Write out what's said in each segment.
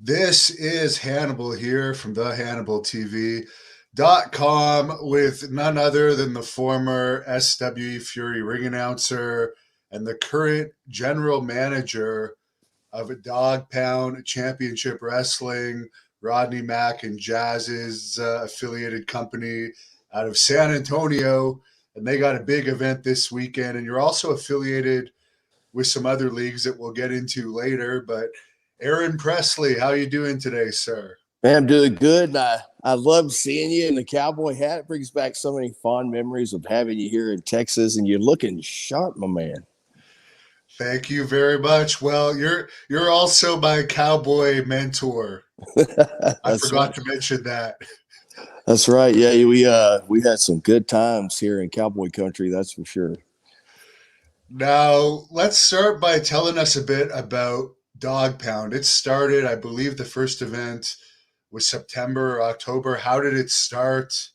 This is Hannibal here from the HannibalTV.com with none other than the former SWE Fury ring announcer and the current general manager of Dog Pound Championship Wrestling, Rodney Mack and Jazz's affiliated company out of San Antonio. And they got a big event this weekend. And you're also affiliated with some other leagues that we'll get into later. But Aaron Presley, how you doing today, sir? Man, I'm doing good. And I love seeing you in the cowboy hat. It brings back so many fond memories of having you here in Texas, and you're looking sharp, my man. Thank you very much. Well, you're also my cowboy mentor. I That's forgot right. to mention that. That's right. Yeah, we had some good times here in cowboy country. That's for sure. Now, let's start by telling us a bit about Dog Pound. It started, I believe the first event was September or October. How did it start?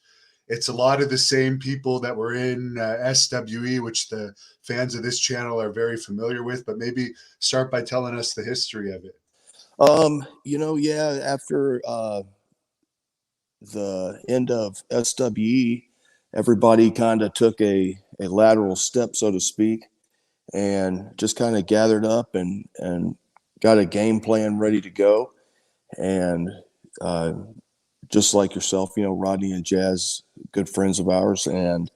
It's a lot of the same people that were in SWE, which the fans of this channel are very familiar with, but maybe start by telling us the history of it. Yeah, after the end of SWE, everybody kind of took a lateral step, so to speak, and just kind of gathered up and got a game plan ready to go. And uh, just like yourself, Rodney and Jazz, good friends of ours, and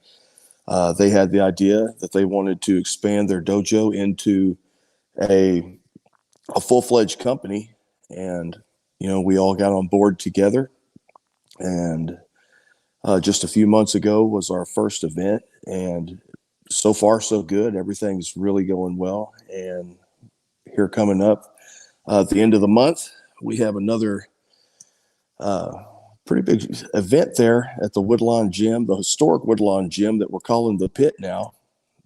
they had the idea that they wanted to expand their dojo into a full fledged company, and we all got on board together. And just a few months ago was our first event, and so far so good. Everything's really going well, and here coming up at the end of the month, we have another pretty big event there at the Woodlawn Gym, the historic Woodlawn Gym that we're calling the Pit now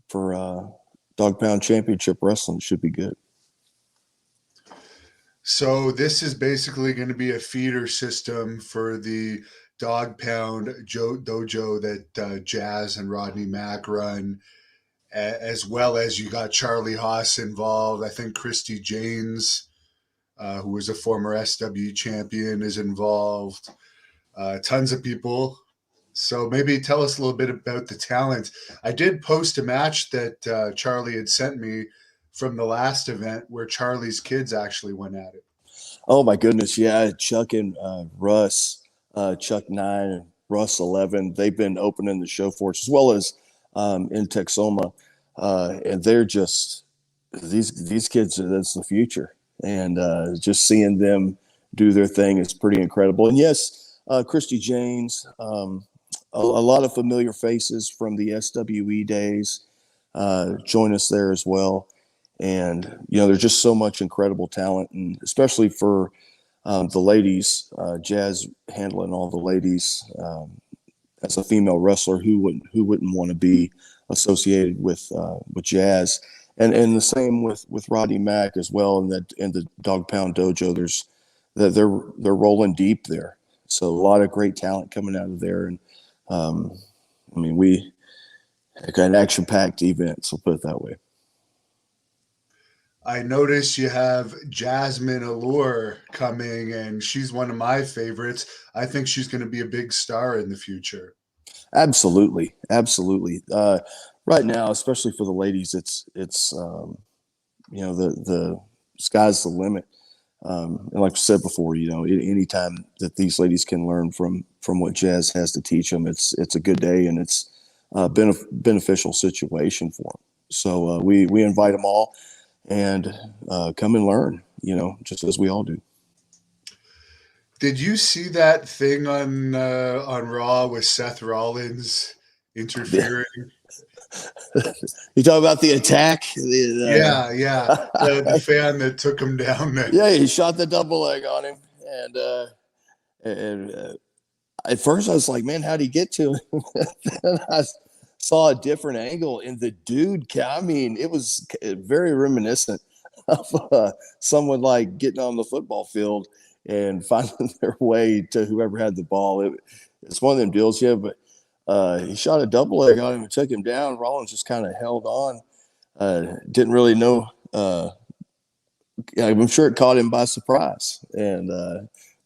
for Dog Pound Championship Wrestling. Should be good. So this is basically going to be a feeder system for the Dog Pound Dojo that Jazz and Rodney Mack run, as well as you got Charlie Haas involved. I think Christy Janes, who was a former SW champion, is involved. Tons of people. So maybe tell us a little bit about the talent. I did post a match that Charlie had sent me from the last event where Charlie's kids actually went at it. Oh my goodness, yeah, Chuck and Russ, Chuck 9 and Russ 11. They've been opening the show for us as well as in Texoma, and they're just these kids. That's the future, and just seeing them do their thing is pretty incredible. And yes, Christy Janes, a lot of familiar faces from the SWE days join us there as well. And there's just so much incredible talent, and especially for the ladies, Jazz handling all the ladies. As a female wrestler, who wouldn't want to be associated with Jazz, and the same with Roddy Mack as well. And that in the Dog Pound Dojo, they're rolling deep there. So a lot of great talent coming out of there, and we got an action-packed event. So put it that way. I noticed you have Jasmine Allure coming, and she's one of my favorites. I think she's going to be a big star in the future. Absolutely, absolutely. Right now, especially for the ladies, it's the sky's the limit. And like I said before, anytime that these ladies can learn from what Jazz has to teach them, it's a good day, and it's been a beneficial situation for them. So we invite them all and come and learn, just as we all do. Did you see that thing on Raw with Seth Rollins interfering? You talk about the attack? Yeah. The fan that took him down there. Yeah, he shot the double leg on him. And at first I was like, man, how'd he get to him? Then I saw a different angle, and the dude, it was very reminiscent of someone like getting on the football field and finding their way to whoever had the ball. It's one of them deals, yeah, but he shot a double leg on him and took him down. Rollins just kind of held on. Didn't really know I'm sure it caught him by surprise. And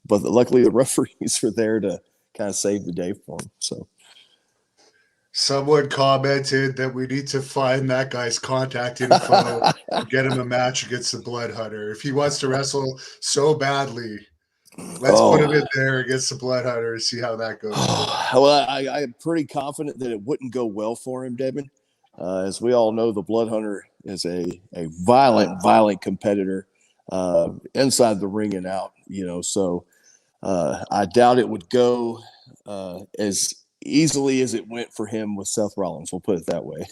but luckily the referees were there to kind of save the day for him. So Someone commented that we need to find that guy's contact info and get him a match against the Blood Hunter. If he wants to wrestle so badly, let's put him oh, in there against the Blood Hunter and see how that goes. well, I'm pretty confident that it wouldn't go well for him, Devin. As we all know, the Blood Hunter is a violent competitor inside the ring and out. So I doubt it would go as easily as it went for him with Seth Rollins. We'll put it that way.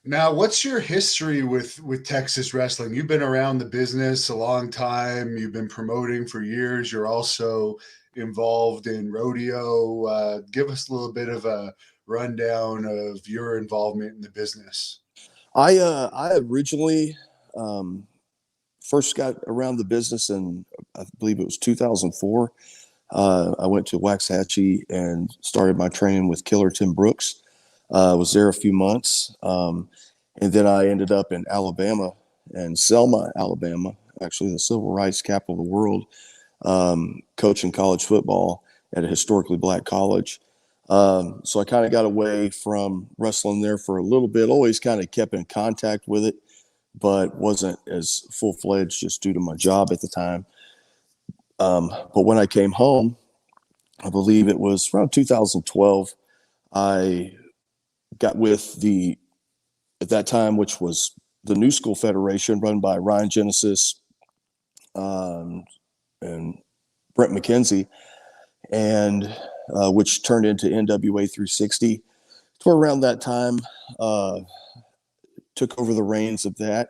Now, what's your history with Texas wrestling? You've been around the business a long time. You've been promoting for years. You're also involved in rodeo. Give us a little bit of a rundown of your involvement in the business. I originally first got around the business in, I believe it was 2004. I went to Waxahachie and started my training with Killer Tim Brooks. Was there a few months. And then I ended up in Alabama, and Selma, Alabama, actually the civil rights capital of the world, coaching college football at a historically black college. So I kind of got away from wrestling there for a little bit, always kind of kept in contact with it, but wasn't as full-fledged just due to my job at the time. But when I came home, I believe it was around 2012, I got with at that time, which was the New School Federation run by Ryan Genesis and Brent McKenzie, and which turned into NWA 360. So around that time, took over the reins of that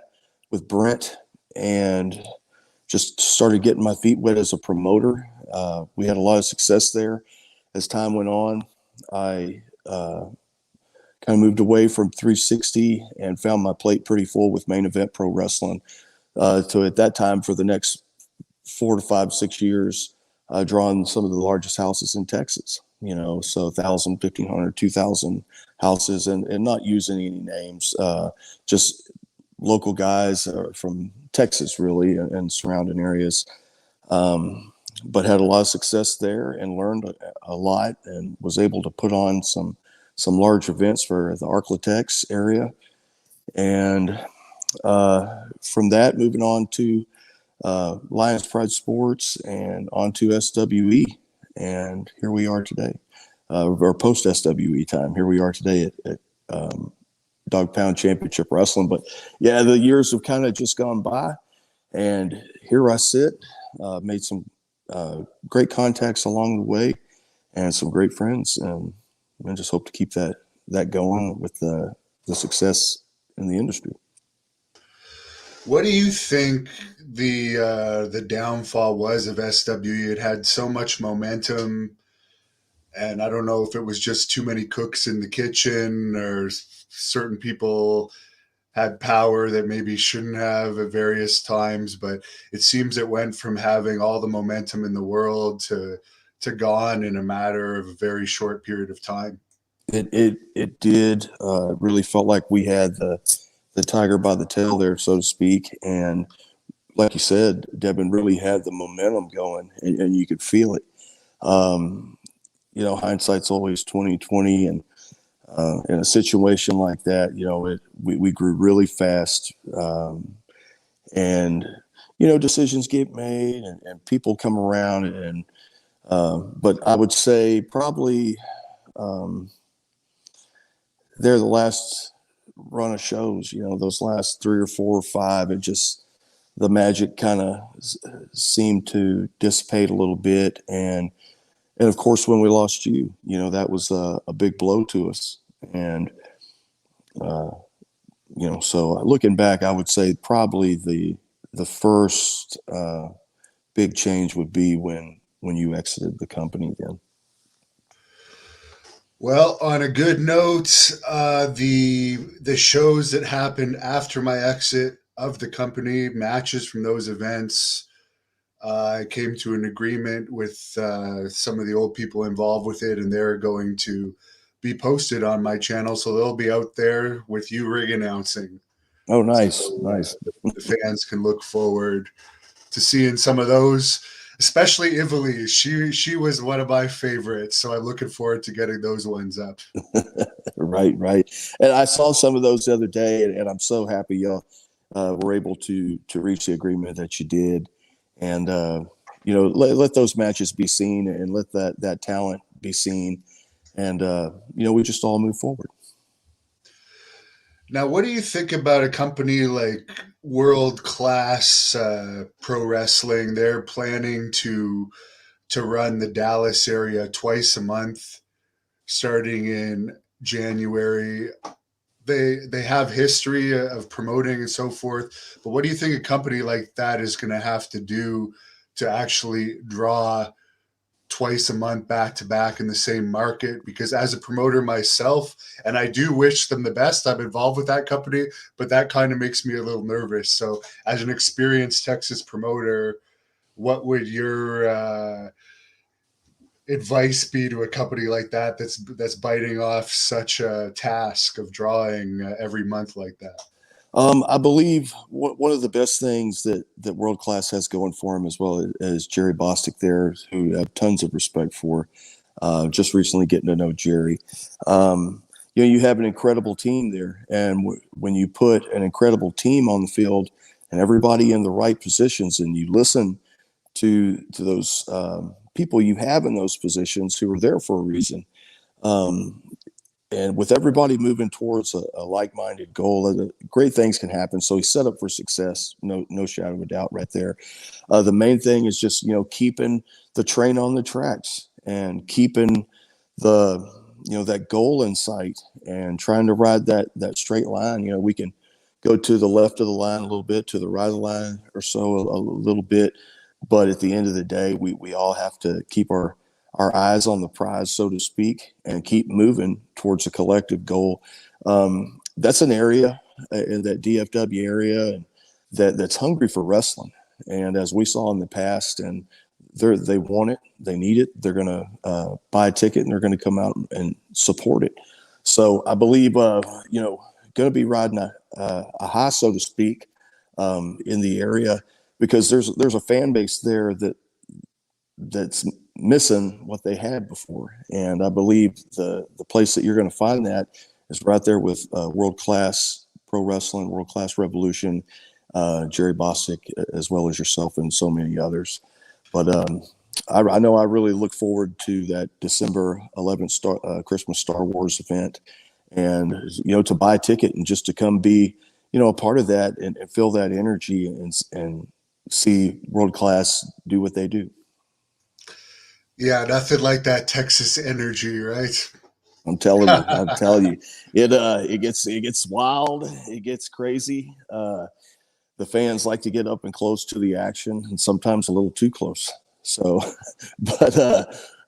with Brent and just started getting my feet wet as a promoter. We had a lot of success there. As time went on, I kind of moved away from 360 and found my plate pretty full with main event pro wrestling. So at that time, for the next 4 to 5, 6 years, drawing some of the largest houses in Texas, so 1,000, 1,500, 2,000 houses, and not using any names, just local guys from Texas, really, and surrounding areas. But had a lot of success there and learned a lot, and was able to put on some large events for the Arklatex area. And from that, moving on to Lions Pride Sports and onto SWE. And here we are today, or post SWE time. Here we are today at Dog Pound Championship Wrestling. But yeah, the years have kind of just gone by, and here I sit. Made some great contacts along the way, and some great friends, and I just hope to keep that going with the success in the industry. What do you think the downfall was of SWE? It had so much momentum, and I don't know if it was just too many cooks in the kitchen, or certain people had power that maybe shouldn't have at various times. But it seems it went from having all the momentum in the world to gone in a matter of a very short period of time. It did. Really felt like we had the tiger by the tail there, so to speak. And like you said, Devin really had the momentum going, and you could feel it. Hindsight's always 20/20, and in a situation like that, we grew really fast, and decisions get made, and people come around, and but I would say probably they're the last run of shows, those last 3 or 4 or 5, it just, the magic kind of seemed to dissipate a little bit. And of course, when we lost you, that was a big blow to us. And, so looking back, I would say probably the first big change would be when you exited the company then. Well, on a good note, the shows that happened after my exit of the company, matches from those events, I came to an agreement with some of the old people involved with it, and they're going to be posted on my channel, so they'll be out there with you ring announcing. Oh, nice, So nice. the fans can look forward to seeing some of those, especially Ivali. She was one of my favorites, so I'm looking forward to getting those ones up. Right, right. And I saw some of those the other day, and I'm so happy y'all were able to reach the agreement that you did, and let those matches be seen, and let that talent be seen, and we just all move forward. Now, what do you think about a company like World Class Pro Wrestling? They're planning to run the Dallas area twice a month, starting in January. They have history of promoting and so forth, but what do you think a company like that is going to have to do to actually draw twice a month back to back in the same market? Because as a promoter myself, and I do wish them the best, I'm involved with that company, but that kind of makes me a little nervous. So as an experienced Texas promoter, what would your advice be to a company like that that's biting off such a task of drawing every month like that? I believe one of the best things that World Class has going for him, as well as Jerry Bostic there, who I have tons of respect for. Just recently getting to know Jerry. You have an incredible team there, and when you put an incredible team on the field and everybody in the right positions, and you listen to those people you have in those positions who are there for a reason. Um, and with everybody moving towards a like-minded goal, great things can happen. So he's set up for success, no shadow of a doubt, right there. The main thing is just keeping the train on the tracks and keeping the that goal in sight and trying to ride that straight line. We can go to the left of the line a little bit, to the right of the line or so a little bit, but at the end of the day, we all have to keep our eyes on the prize, so to speak, and keep moving towards a collective goal. That's an area in that DFW area that's hungry for wrestling. And as we saw in the past, and they want it, they need it, they're going to buy a ticket and they're going to come out and support it. So I believe, going to be riding a high, so to speak, in the area, because there's a fan base there that's missing what they had before. And I believe the place that you're going to find that is right there with World Class Pro Wrestling, World Class Revolution, Jerry Bostic, as well as yourself and so many others. But I know I really look forward to that December 11th Christmas Star Wars event, and to buy a ticket and just to come be a part of that and feel that energy and see World Class do what they do. Yeah, nothing like that Texas energy, right? I'm telling you, it gets wild, it gets crazy. The fans like to get up and close to the action, and sometimes a little too close. So, but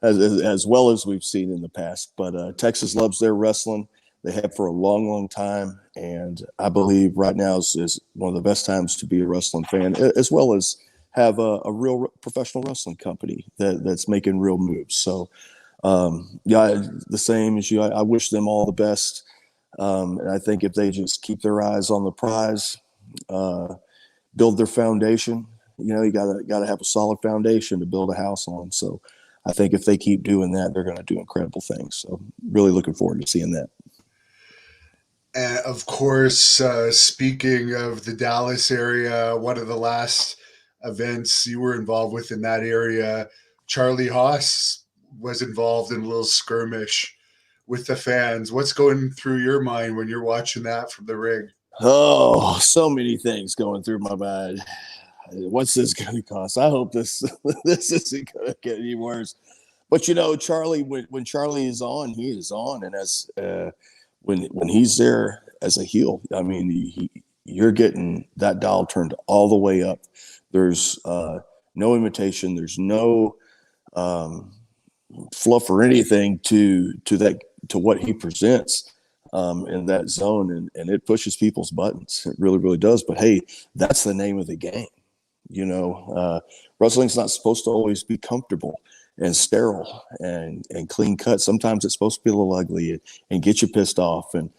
as well as we've seen in the past. But Texas loves their wrestling. They have for a long, long time, and I believe right now is one of the best times to be a wrestling fan, as well as have a real professional wrestling company that's making real moves. So, the same as you. I wish them all the best, and I think if they just keep their eyes on the prize, build their foundation. You gotta have a solid foundation to build a house on. So, I think if they keep doing that, they're going to do incredible things. So, really looking forward to seeing that. And of course, speaking of the Dallas area, one of the last events you were involved with in that area, Charlie Haas was involved in a little skirmish with the fans. What's going through your mind when you're watching that from the ring? Oh, so many things going through my mind. What's this going to cost? I hope this this isn't going to get any worse. But Charlie, when Charlie is on, he is on, and as when he's there as a heel, I mean, you're getting that dial turned all the way up. There's no imitation. There's no fluff or anything to what he presents in that zone, and it pushes people's buttons. It really, really does. But hey, that's the name of the game. Wrestling's not supposed to always be comfortable and sterile and clean cut. Sometimes it's supposed to be a little ugly and get you pissed off. And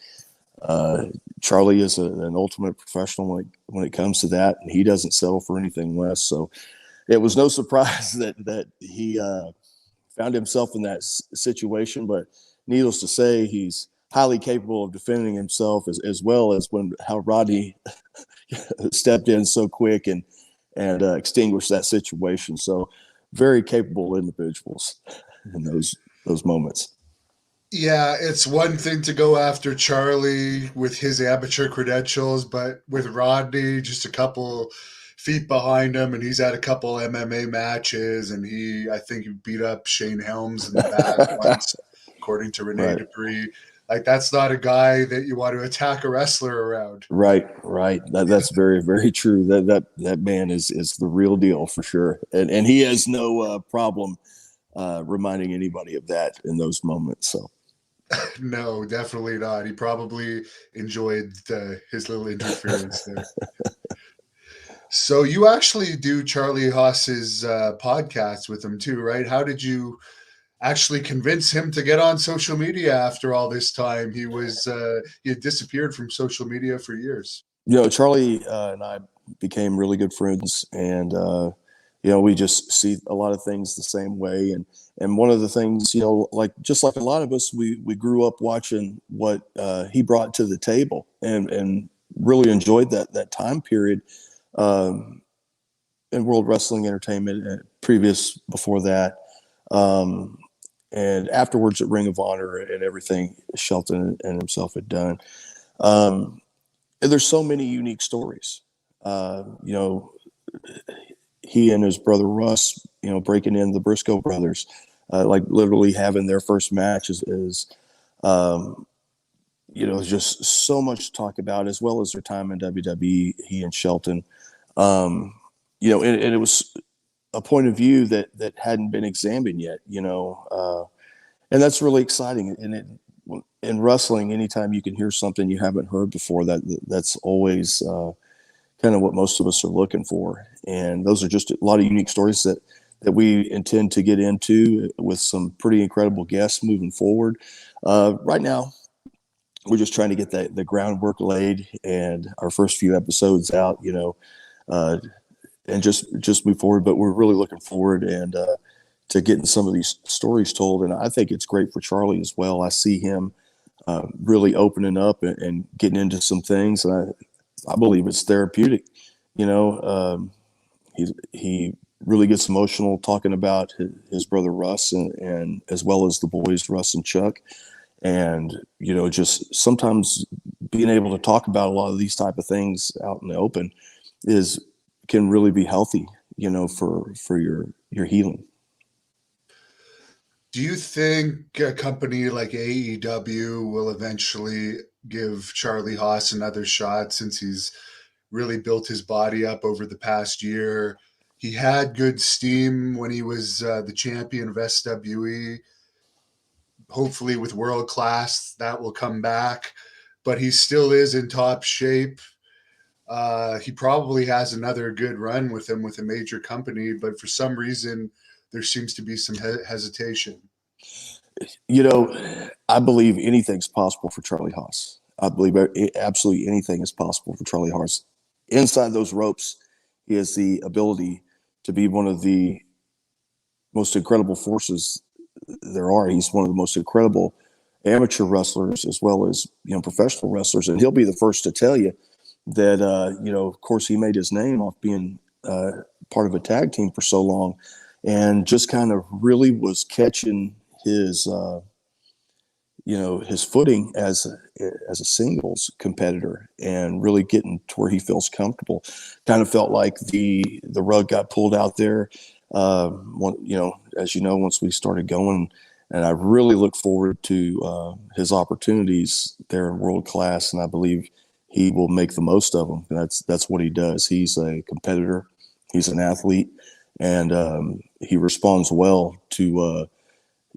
Charlie is an ultimate professional when it comes to that, and he doesn't settle for anything less. So it was no surprise that he found himself in that situation. But needless to say, he's highly capable of defending himself, as well as how Rodney stepped in so quick and extinguished that situation. So very capable individuals in those moments. Yeah, it's one thing to go after Charlie with his amateur credentials, but with Rodney just a couple feet behind him, and he's had a couple MMA matches, and I think he beat up Shane Helms in the back once, according to Renee Right. Dupree. Like, that's not a guy that you want to attack a wrestler around. Right. That's very, very true. That man is the real deal for sure, and he has no problem reminding anybody of that in those moments. So. No, definitely not. He probably enjoyed his little interference there. So you actually do Charlie Haas's podcast with him too, right? How did you actually convince him to get on social media after all this time? He had disappeared from social media for years. Charlie and I became really good friends, and we just see a lot of things the same way. And one of the things, just like a lot of us, we grew up watching what he brought to the table, and really enjoyed that time period in World Wrestling Entertainment, before that, and afterwards at Ring of Honor and everything Shelton and himself had done. And there's so many unique stories. He and his brother Russ, breaking in the Briscoe brothers, like literally having their first match is just so much to talk about, as well as their time in WWE, he and Shelton. And it was a point of view that hadn't been examined yet, and that's really exciting. And in wrestling, anytime you can hear something you haven't heard before, that's always kind of what most of us are looking for. And those are just a lot of unique stories that we intend to get into with some pretty incredible guests moving forward. Right now, we're just trying to get the groundwork laid and our first few episodes out, and just move forward. But we're really looking forward to getting some of these stories told. And I think it's great for Charlie as well. I see him really opening up and getting into some things. And I believe it's therapeutic. He really gets emotional talking about his brother Russ and as well as the boys, Russ and Chuck. And, just sometimes being able to talk about a lot of these type of things out in the open can really be healthy, for your healing. Do you think a company like AEW will eventually give Charlie Haas another shot, since he's really built his body up over the past year? He had good steam when he was the champion of SWE. Hopefully with World Class, that will come back. But he still is in top shape. He probably has another good run with him with a major company, but for some reason, there seems to be some hesitation. I believe anything's possible for Charlie Haas. I believe absolutely anything is possible for Charlie Haas. Inside those ropes, he has the ability to be one of the most incredible forces there are. He's one of the most incredible amateur wrestlers as well as professional wrestlers, and he'll be the first to tell you that of course he made his name off being part of a tag team for so long, and just kind of really was catching his his footing as a singles competitor and really getting to where he feels comfortable. Kind of felt like the rug got pulled out there, as once we started going. And I really look forward to his opportunities there in World Class, and I believe he will make the most of them. And that's what he does. He's a competitor. He's an athlete, and he responds well to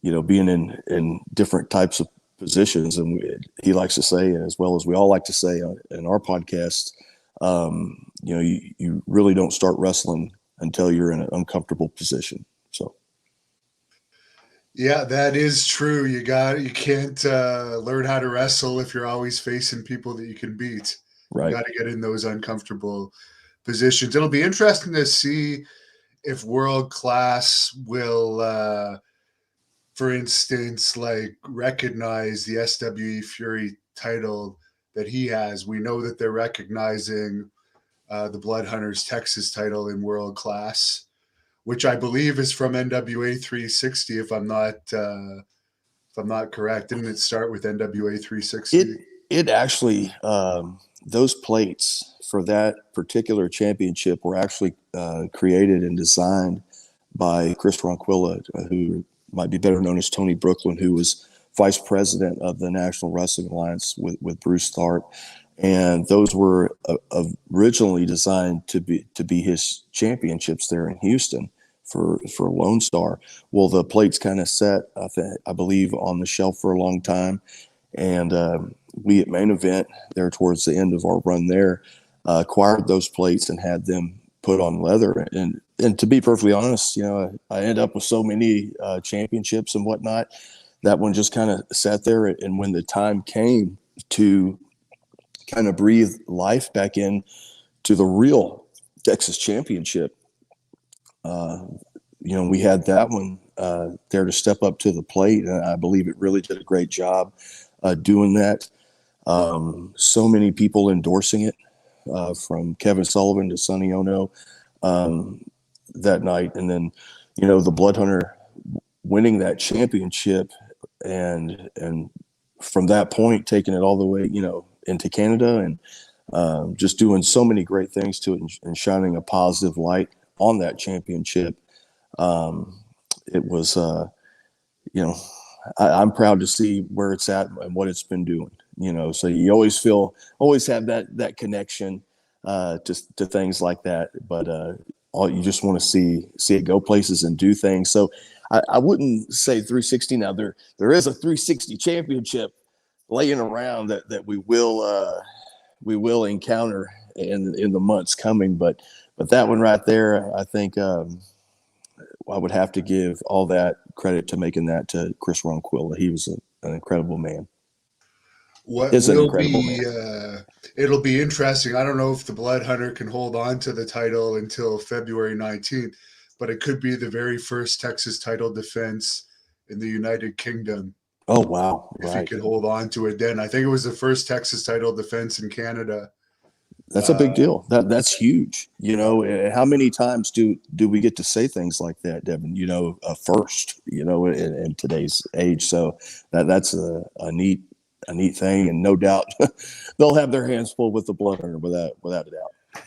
being in different types of positions. And he likes to say, as well as we all like to say in our podcast, you really don't start wrestling until you're in an uncomfortable position. So. Yeah, that is true. You can't learn how to wrestle if you're always facing people that you can beat. You Right. got to get in those uncomfortable positions. It'll be interesting to see if world class will, for instance, like recognize the SWE Fury title that he has. We know that they're recognizing the Blood Hunters Texas title in world class, which I believe is from NWA 360. If I'm not correct, didn't it start with NWA It 360? it actually those plates for that particular championship were actually created and designed by Chris Ronquilla, who might be better known as Tony Brooklyn, who was vice president of the National Wrestling Alliance with Bruce Tharp. And those were originally designed to be his championships there in Houston for Lone Star. Well, the plates kind of sat, I believe, on the shelf for a long time, and we at Main Event there towards the end of our run there acquired those plates and had them put on leather. And to be perfectly honest, I end up with so many championships and whatnot. That one just kind of sat there. And when the time came to kind of breathe life back in to the real Texas Championship, we had that one there to step up to the plate, and I believe it really did a great job doing that. So many people endorsing it, from Kevin Sullivan to Sonny Ono that night, and then the Blood Hunter winning that championship, and from that point taking it all the way into Canada, and just doing so many great things to it, and shining a positive light on that championship. It was, I'm proud to see where it's at and what it's been doing. So you always have that connection to things like that. But you just want to see it go places and do things. So I wouldn't say 360 now. There is a 360 championship laying around that we will encounter in the months coming. But that one right there, I think. I would have to give all that credit to making that to Chris Ronquilla. He was an incredible man. What Is an will incredible be man. it'll be interesting. I don't know if the Blood Hunter can hold on to the title until February 19th, but it could be the very first Texas title defense in the United Kingdom Oh wow, if he right. could hold on to it then. I think it was the first Texas title defense in Canada. That's a Uh, big deal. That's huge. How many times do we get to say things like that, Devin? First. In today's age. So that's a neat thing, and no doubt they'll have their hands full with the Blood Hunter without a doubt.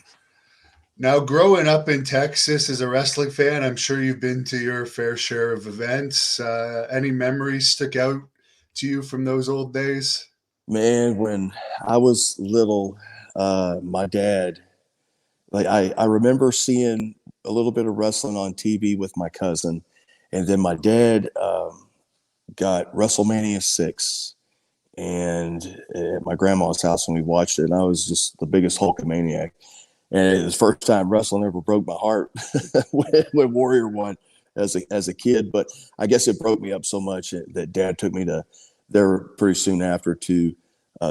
Now, growing up in Texas as a wrestling fan, I'm sure you've been to your fair share of events. Any memories stick out to you from those old days? Man, when I was little, my dad, like I remember seeing a little bit of wrestling on TV with my cousin, and then my dad got WrestleMania 6 and at my grandma's house when we watched it, and I was just the biggest Hulkamaniac. And it was the first time wrestling ever broke my heart when Warrior won as a kid. But I guess it broke me up so much that Dad took me to there pretty soon after to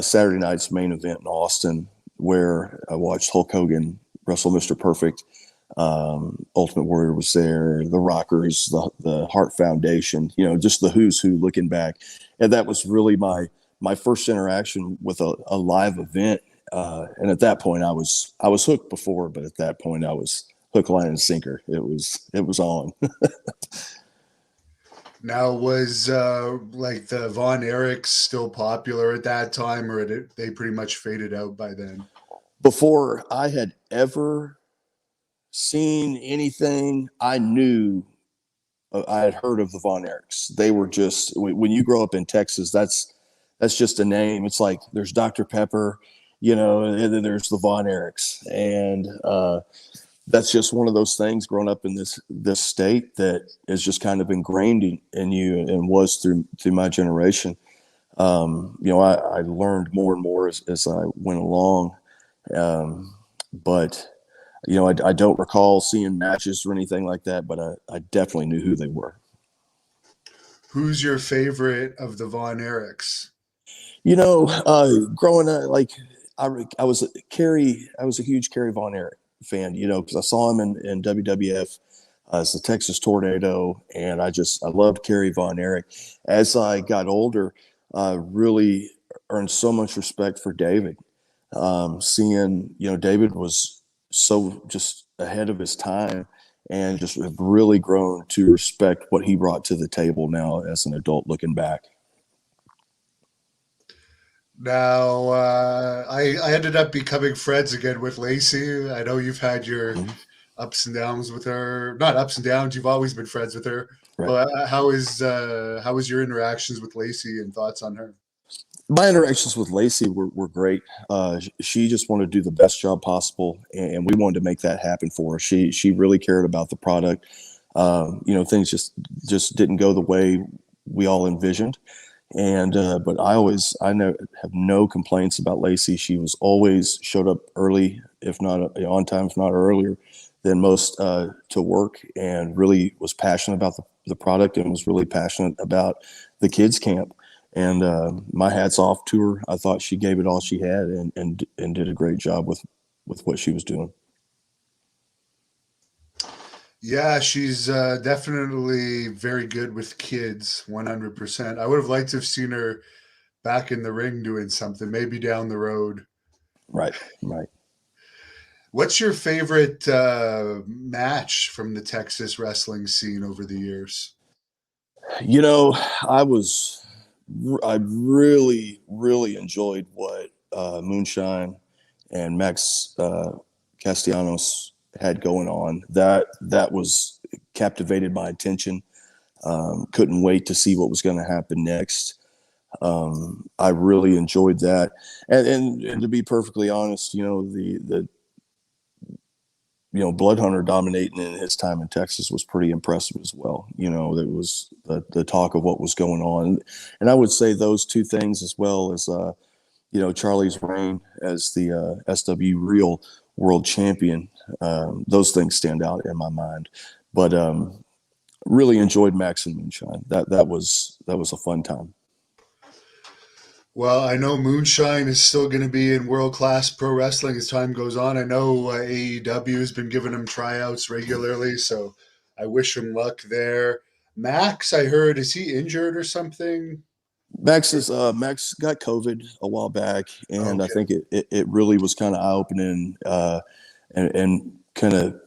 Saturday night's Main Event in Austin, where I watched Hulk Hogan wrestle Mr. Perfect. Ultimate Warrior was there, the Rockers, the Hart Foundation, just the who's who looking back. And that was really my first interaction with a live event. And at that point, I was hooked before, but at that point, I was hook, line, and sinker. It was on. Now, was like the Von Eriks still popular at that time, or they pretty much faded out by then? Before I had ever seen anything, I knew I had heard of the Von Eriks. They were just when you grow up in Texas, that's just a name. It's like there's Dr. Pepper, and then there's the Von Eriks, and that's just one of those things growing up in this state that is just kind of ingrained in you and was through my generation. I learned more and more as I went along, but I don't recall seeing matches or anything like that, but I definitely knew who they were. Who's your favorite of the Von Eriks? Growing up, like I was a huge Kerry Von Erich fan, because I saw him in WWF as the Texas Tornado, and I loved Kerry Von Erich. As I got older, I really earned so much respect for David. Seeing, David was so just ahead of his time, and just have really grown to respect what he brought to the table now as an adult looking back. Now, I ended up becoming friends again with Lacey. I know you've had your Mhm. ups and downs with her. Not ups and downs. You've always been friends with her. Right. But how is your interactions with Lacey and thoughts on her? My interactions with Lacey were great. She just wanted to do the best job possible, and we wanted to make that happen for her. She really cared about the product. Things just didn't go the way we all envisioned, and but I know have no complaints about Lacey. She was always showed up early, if not on time, if not earlier than most, to work, and really was passionate about the product, and was really passionate about the kids camp. And my hat's off to her. I thought she gave it all she had, and did a great job with what she was doing. Yeah, she's definitely very good with kids, 100%. I would have liked to have seen her back in the ring doing something, maybe down the road. Right, right. What's your favorite match from the Texas wrestling scene over the years? You know, I was I really really enjoyed what Moonshine and Max Castellanos had going on. That was captivated my attention. Couldn't wait to see what was going to happen next. I really enjoyed that, and to be perfectly honest, the Blood Hunter dominating in his time in Texas was pretty impressive as well. That was the talk of what was going on, and I would say those two things, as well as Charlie's reign as the SW Real World Champion. Those things stand out in my mind, but really enjoyed Max and Moonshine. That was a fun time. Well, I know Moonshine is still going to be in world class pro wrestling as time goes on. I know AEW has been giving him tryouts regularly, so I wish him luck there. Max, I heard, is he injured or something? Max got COVID a while back, and I Okay. think it really was kind of eye opening, and kind of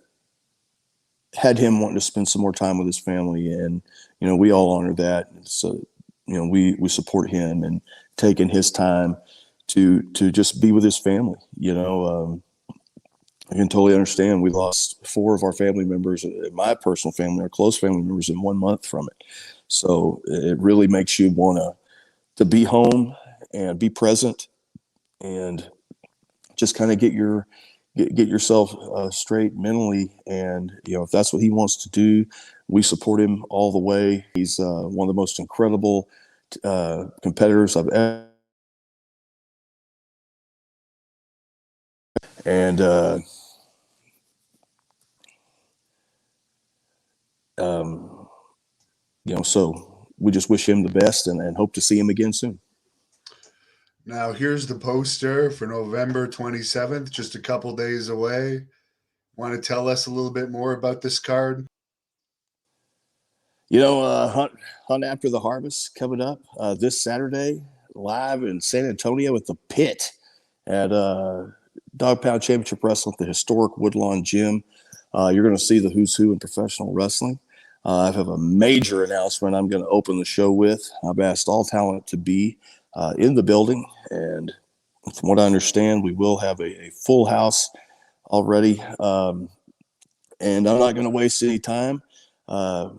had him wanting to spend some more time with his family, and we all honor that. So we support him and taking his time to just be with his family. I can totally understand. We lost four of our family members, my personal family, our close family members, in 1 month from it. So it really makes you want to be home and be present, and just kind of get yourself straight mentally. And if that's what he wants to do, we support him all the way. He's one of the most incredible competitors I've ever. And um, so we just wish him the best, and hope to see him again soon. Now, here's the poster for November 27th, just a couple days away. Want to tell us a little bit more about this card? Hunt After the Harvest coming up this Saturday, live in San Antonio at the Pit at Dog Pound Championship Wrestling at the historic Woodlawn Gym. You're going to see the who's who in professional wrestling. I have a major announcement I'm going to open the show with. I've asked all talent to be in the building, and from what I understand, we will have a full house already. And I'm not going to waste any time. Uh,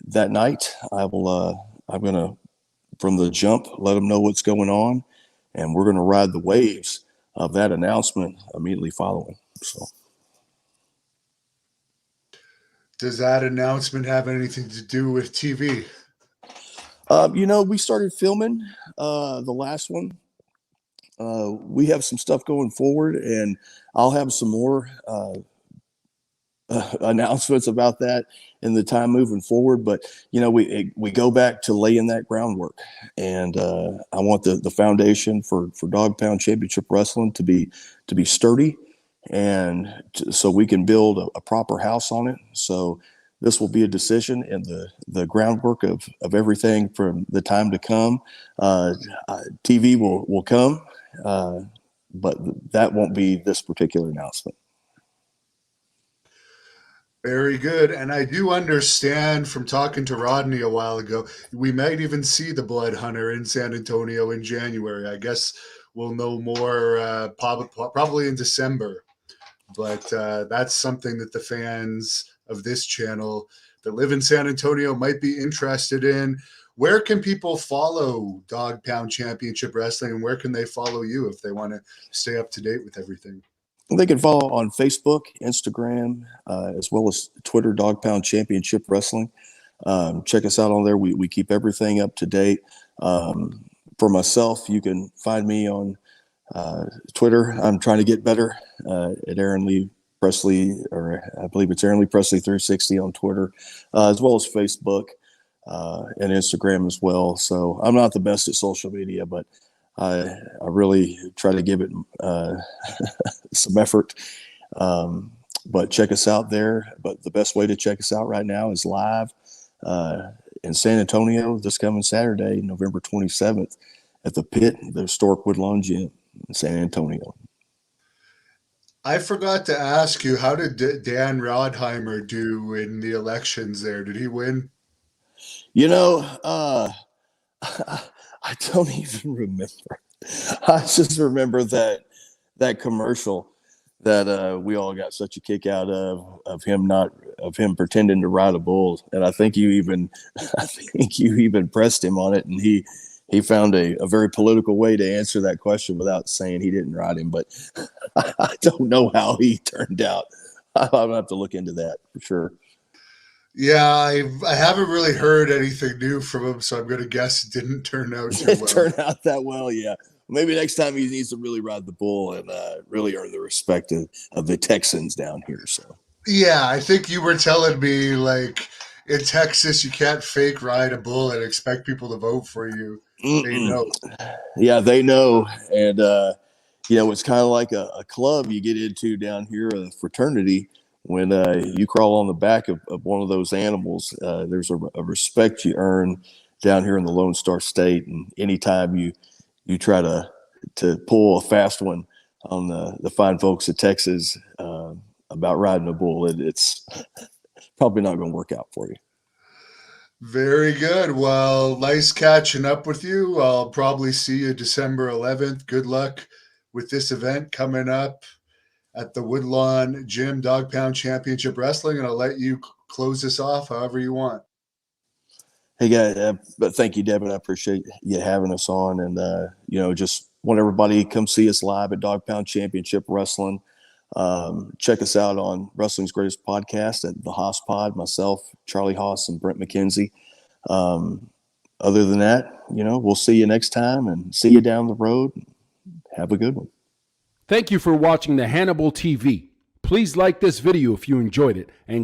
that night, I'm going to, from the jump, let them know what's going on, and we're going to ride the waves of that announcement immediately following. So, Does that announcement have anything to do with TV? we started filming the last one. We have some stuff going forward, and I'll have some more announcements about that in the time moving forward. But we go back to laying that groundwork, and I want the foundation for Dog Pound Championship Wrestling to be sturdy, and so we can build a proper house on it. So this will be a decision and the groundwork of everything from the time to come. TV will come, but that won't be this particular announcement. Very good. And I do understand from talking to Rodney a while ago, we might even see the Blood Hunter in San Antonio in January. I guess we'll know more probably in December. But that's something that the fans of this channel that live in San Antonio might be interested in. Where can people follow Dog Pound Championship Wrestling, and where can they follow you if they want to stay up to date with everything? They can follow on Facebook, Instagram, as well as Twitter, Dog Pound Championship Wrestling. Check us out on there. We keep everything up to date. For myself, you can find me on Twitter. I'm trying to get better at Aaron Lee Presley, or I believe it's Aaron Lee Presley 360 on Twitter, as well as Facebook and Instagram as well. So I'm not the best at social media, but I really try to give it some effort. But check us out there. But the best way to check us out right now is live in San Antonio this coming Saturday, November 27th, at the Pit, the historic Woodlawn Gym in San Antonio. I forgot to ask you, how did Dan Rodheimer do in the elections there? Did he win? I don't even remember. I just remember that commercial that we all got such a kick out of him pretending to ride a bull, and I think you even pressed him on it, and he found a very political way to answer that question without saying he didn't ride him. But I don't know how he turned out. I'll have to look into that for sure. Yeah, I haven't really heard anything new from him, so I'm going to guess it didn't turn out too well. It turned out that well, yeah. Maybe next time he needs to really ride the bull and really earn the respect of the Texans down here. So yeah, I think you were telling me, like, in Texas you can't fake ride a bull and expect people to vote for you. They know. Yeah, they know, and it's kind of like a club you get into down here, a fraternity. When you crawl on the back of one of those animals, there's a respect you earn down here in the Lone Star State. And anytime you try to pull a fast one on the fine folks of Texas about riding a bull, it's probably not going to work out for you. Very good. Well, nice catching up with you. I'll probably see you December 11th. Good luck with this event coming up at the Woodlawn Gym, Dog Pound Championship Wrestling, and I'll let you close this off however you want. Hey, guys, but thank you, Devin. I appreciate you having us on, and just want everybody to come see us live at Dog Pound Championship Wrestling. Check us out on Wrestling's Greatest Podcast at the Haas Pod, myself, Charlie Haas, and Brent McKenzie. Other than that, we'll see you next time and see you down the road. Have a good one. Thank you for watching the Hannibal TV. Please like this video if you enjoyed it, and